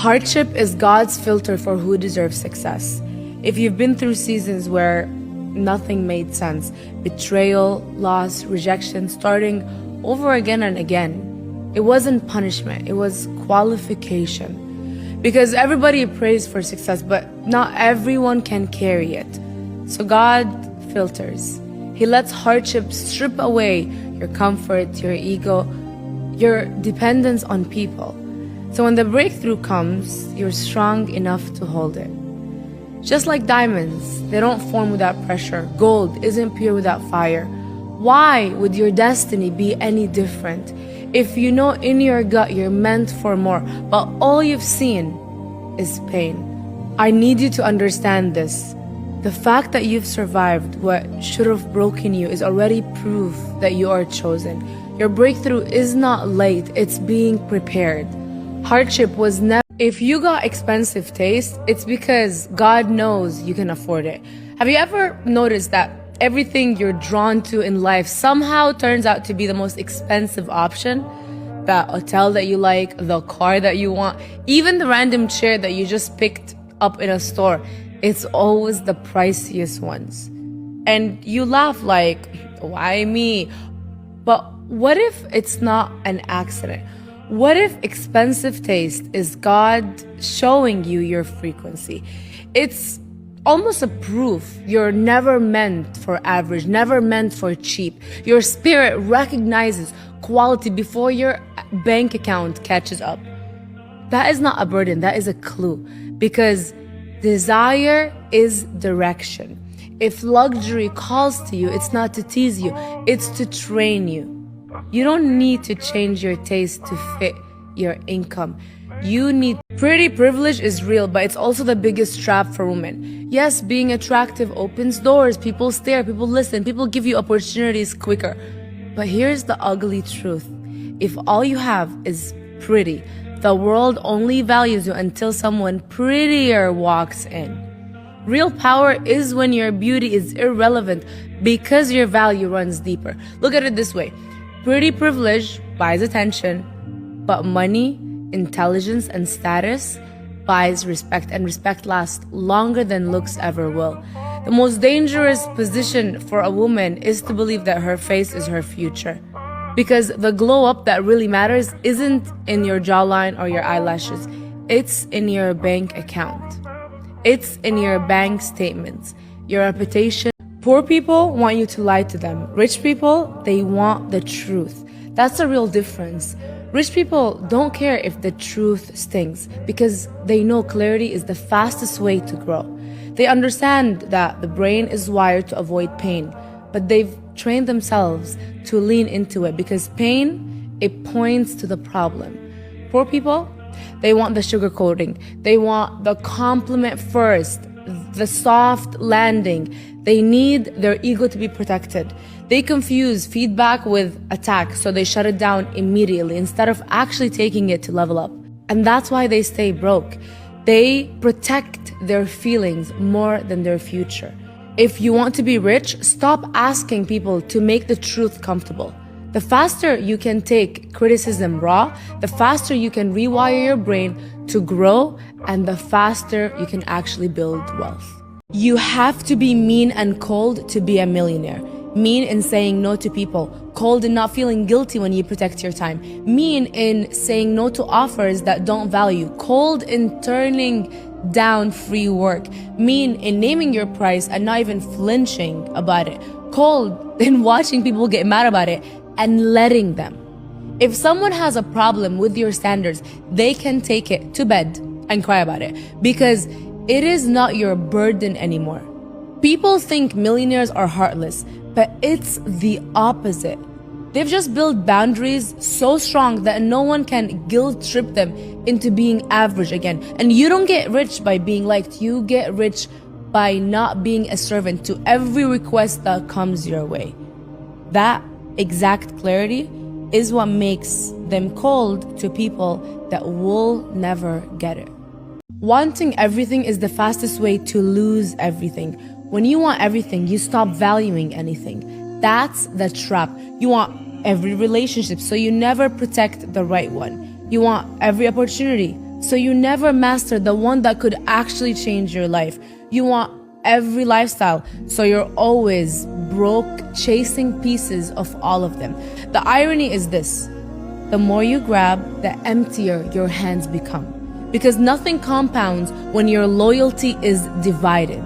Hardship is God's filter for who deserves success. If you've been through seasons where nothing made sense, betrayal, loss, rejection, starting over again and again, it wasn't punishment, it was qualification. Because everybody prays for success, but not everyone can carry it. So God filters. He lets hardship strip away your comfort, your ego, your dependence on people. So when the breakthrough comes, you're strong enough to hold it. Just like diamonds, they don't form without pressure. Gold isn't pure without fire. Why would your destiny be any different? If you know in your gut you're meant for more, but all you've seen is pain. I need you to understand this. The fact that you've survived what should have broken you is already proof that you are chosen. Your breakthrough is not late, it's being prepared. Hardship was never... If you got expensive taste, it's because God knows you can afford it. Have you ever noticed that everything you're drawn to in life somehow turns out to be the most expensive option? That hotel that you like, the car that you want, even the random chair that you just picked up in a store, it's always the priciest ones. And you laugh like, why me? But what if it's not an accident? What if expensive taste is God showing you your frequency? It's almost a proof you're never meant for average, never meant for cheap. Your spirit recognizes quality before your bank account catches up. That is not a burden, that is a clue. Because desire is direction. If luxury calls to you, it's not to tease you, it's to train you. You don't need to change your taste to fit your income. You need... Pretty privilege is real, but it's also the biggest trap for women. Yes, being attractive opens doors. People stare, people listen, people give you opportunities quicker. But here's the ugly truth. If all you have is pretty, the world only values you until someone prettier walks in. Real power is when your beauty is irrelevant because your value runs deeper. Look at it this way. Pretty privilege buys attention, but money, intelligence, and status buys respect, and respect lasts longer than looks ever will. The most dangerous position for a woman is to believe that her face is her future. Because the glow up that really matters isn't in your jawline or your eyelashes. It's in your bank account. It's in your bank statements, your reputation. Poor people want you to lie to them. Rich people, they want the truth. That's the real difference. Rich people don't care if the truth stings because they know clarity is the fastest way to grow. They understand that the brain is wired to avoid pain, but they've trained themselves to lean into it because pain, it points to the problem. Poor people, they want the sugar coating. They want the compliment first, the soft landing. They need their ego to be protected. They confuse feedback with attack, so they shut it down immediately instead of actually taking it to level up. And that's why they stay broke. They protect their feelings more than their future. If you want to be rich, stop asking people to make the truth comfortable. The faster you can take criticism raw, the faster you can rewire your brain to grow, and the faster you can actually build wealth. You have to be mean and cold to be a millionaire. Mean in saying no to people, cold in not feeling guilty when you protect your time, mean in saying no to offers that don't value, cold in turning down free work, mean in naming your price and not even flinching about it, cold in watching people get mad about it and letting them. If someone has a problem with your standards, they can take it to bed and cry about it because it is not your burden anymore. People think millionaires are heartless, but it's the opposite. They've just built boundaries so strong that no one can guilt trip them into being average again. And you don't get rich by being liked. You get rich by not being a servant to every request that comes your way. That exact clarity is what makes them cold to people that will never get it. Wanting everything is the fastest way to lose everything. When you want everything, you stop valuing anything. That's the trap. You want every relationship, so you never protect the right one. You want every opportunity, So you never master the one that could actually change your life. You want every lifestyle, so you're always broke, chasing pieces of all of them. The irony is this: the more you grab, the emptier your hands become. Because nothing compounds when your loyalty is divided.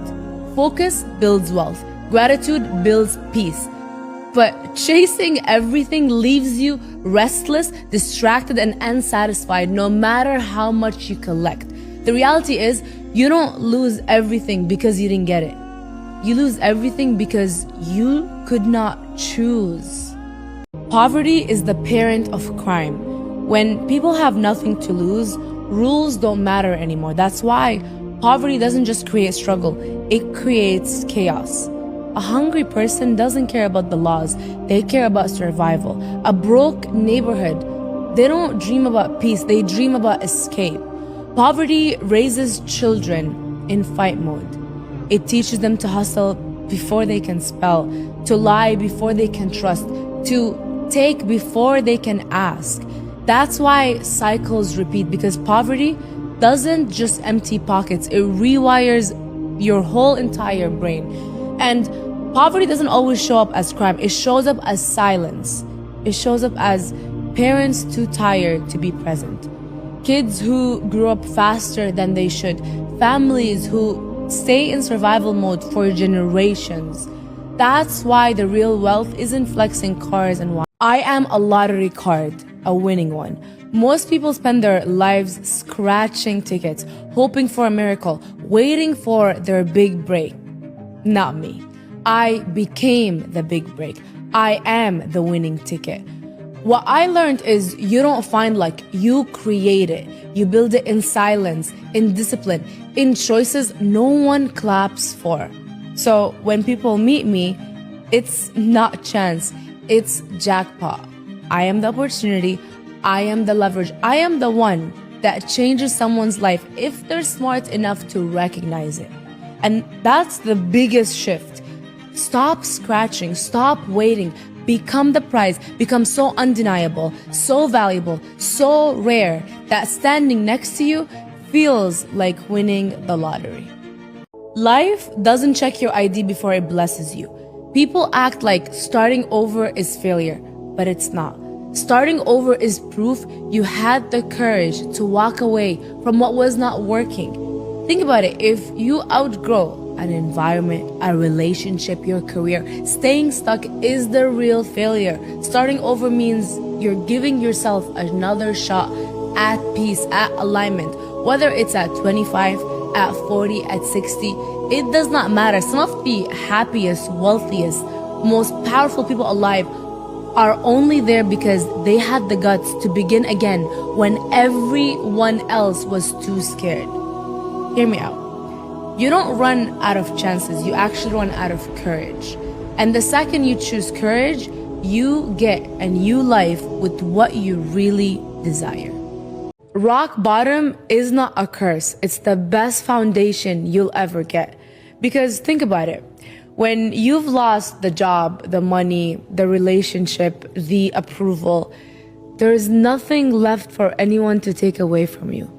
Focus builds wealth. Gratitude builds peace. But chasing everything leaves you restless, distracted, and unsatisfied no matter how much you collect. The reality is, you don't lose everything because you didn't get it. You lose everything because you could not choose. Poverty is the parent of crime. When people have nothing to lose, rules don't matter anymore. That's why poverty doesn't just create struggle, it creates chaos. A hungry person doesn't care about the laws, they care about survival. A broke neighborhood, they don't dream about peace, they dream about escape. Poverty raises children in fight mode. It teaches them to hustle before they can spell, to lie before they can trust, to take before they can ask. That's why cycles repeat, because poverty doesn't just empty pockets, it rewires your whole entire brain. And poverty doesn't always show up as crime, it shows up as silence. It shows up as parents too tired to be present, kids who grew up faster than they should, families who stay in survival mode for generations. That's why the real wealth isn't flexing cars and wine. I am a lottery card, a winning one. Most people spend their lives scratching tickets, hoping for a miracle, waiting for their big break. Not me. I became the big break. I am the winning ticket. What I learned is you don't find luck, you create it. You build it in silence, in discipline, in choices no one claps for. So when people meet me, it's not chance, it's jackpot. I am the opportunity, I am the leverage, I am the one that changes someone's life if they're smart enough to recognize it. And that's the biggest shift. Stop scratching, stop waiting, become the prize, become so undeniable, so valuable, so rare that standing next to you feels like winning the lottery. Life doesn't check your ID before it blesses you. People act like starting over is failure, but it's not. Starting over is proof you had the courage to walk away from what was not working. Think about it, if you outgrow an environment, a relationship, your career, staying stuck is the real failure. Starting over means you're giving yourself another shot at peace, at alignment. Whether it's at 25, at 40, at 60, it does not matter. Some of the happiest, wealthiest, most powerful people alive are only there because they had the guts to begin again when everyone else was too scared. Hear me out. You don't run out of chances, you actually run out of courage. And the second you choose courage, you get a new life with what you really desire. Rock bottom is not a curse, it's the best foundation you'll ever get. Because think about it, when you've lost the job, the money, the relationship, the approval, there is nothing left for anyone to take away from you.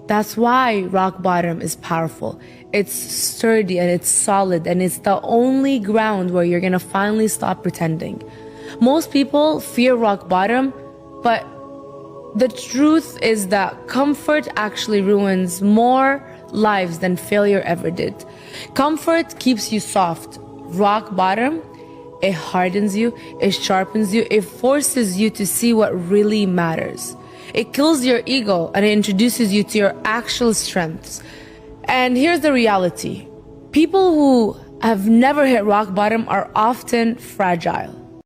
That's why rock bottom is powerful. It's sturdy and it's solid, and it's the only ground where you're gonna finally stop pretending. Most people fear rock bottom, but the truth is that comfort actually ruins more lives than failure ever did. Comfort keeps you soft. Rock bottom, it hardens you, it sharpens you, it forces you to see what really matters. It kills your ego and it introduces you to your actual strengths. And here's the reality. People who have never hit rock bottom are often fragile.